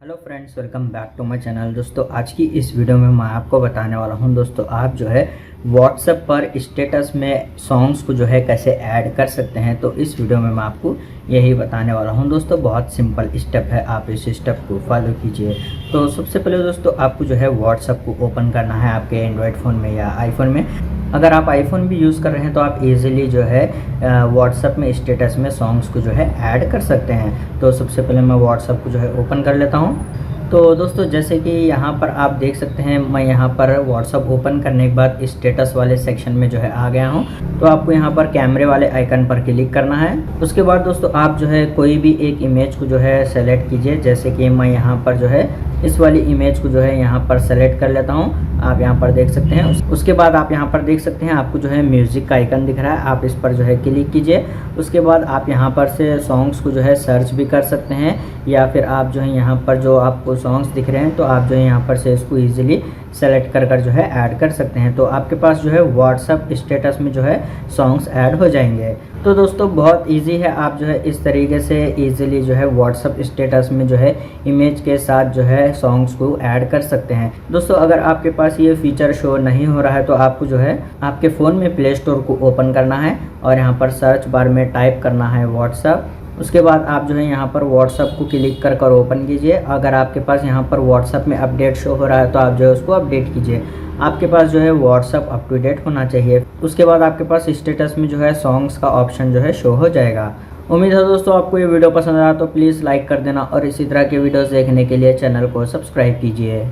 Hello friends, welcome back to my channel. दोस्तों, आज की इस वीडियो में मैं आपको बताने वाला हूं दोस्तों, आप जो है व्हाट्सएप पर स्टेटस में सॉन्ग्स को जो है कैसे ऐड कर सकते हैं। तो इस वीडियो में मैं आपको यही बताने वाला हूं दोस्तों। बहुत सिंपल स्टेप है, आप इस स्टेप को फॉलो कीजिए। तो सबसे पहले दोस्तों, आपको जो है व्हाट्सएप को ओपन करना है आपके एंड्रॉयड फ़ोन में या आईफोन में। अगर आप आईफोन भी यूज़ कर रहे हैं तो आप इजीली जो है व्हाट्सएप में स्टेटस में सॉन्ग्स को जो है ऐड कर सकते हैं। तो सबसे पहले मैं व्हाट्सएप को जो है ओपन कर लेता हूँ। तो दोस्तों, जैसे कि यहाँ पर आप देख सकते हैं, मैं यहाँ पर व्हाट्सएप ओपन करने के बाद स्टेटस वाले सेक्शन में जो है आ गया हूँ। तो आपको यहाँ पर कैमरे वाले आइकन पर क्लिक करना है। उसके बाद दोस्तों, आप जो है कोई भी एक इमेज को जो है सेलेक्ट कीजिए। जैसे कि मैं यहाँ पर जो है इस वाली इमेज को जो है यहाँ पर सेलेक्ट कर लेता हूँ। आप यहाँ पर देख सकते हैं। उसके बाद आप यहाँ पर देख सकते हैं, आपको जो है म्यूज़िक का आइकन दिख रहा है, आप इस पर जो है क्लिक कीजिए। उसके बाद आप यहाँ पर से सॉन्ग्स को जो है सर्च भी कर सकते हैं, या फिर आप जो है यहाँ पर जो आपको सॉन्ग्स दिख रहे हैं तो आप जो है यहाँ पर से इसको ईजिली सेलेक्ट कर जो है ऐड कर सकते हैं। तो आपके पास जो है व्हाट्सएप स्टेटस में जो है सॉन्ग्स ऐड हो जाएंगे। तो दोस्तों, बहुत इजी है, आप जो है इस तरीके से इजीली जो है व्हाट्सएप स्टेटस में जो है इमेज के साथ जो है सॉन्ग्स को ऐड कर सकते हैं। दोस्तों, अगर आपके पास ये फीचर शो नहीं हो रहा है तो आपको जो है आपके फ़ोन में प्ले स्टोर को ओपन करना है और यहाँ पर सर्च बार में टाइप करना है व्हाट्सएप। उसके बाद आप जो है यहाँ पर व्हाट्सएप को क्लिक कर ओपन कीजिए। अगर आपके पास यहाँ पर व्हाट्सएप में अपडेट शो हो रहा है तो आप जो है उसको अपडेट कीजिए। आपके पास जो है व्हाट्सएप अप टू डेट होना चाहिए। उसके बाद आपके पास स्टेटस में जो है सॉन्ग्स का ऑप्शन जो है शो हो जाएगा। उम्मीद है दोस्तों आपको ये वीडियो पसंद आया तो प्लीज़ लाइक कर देना और इसी तरह के वीडियोस देखने के लिए चैनल को सब्सक्राइब कीजिए।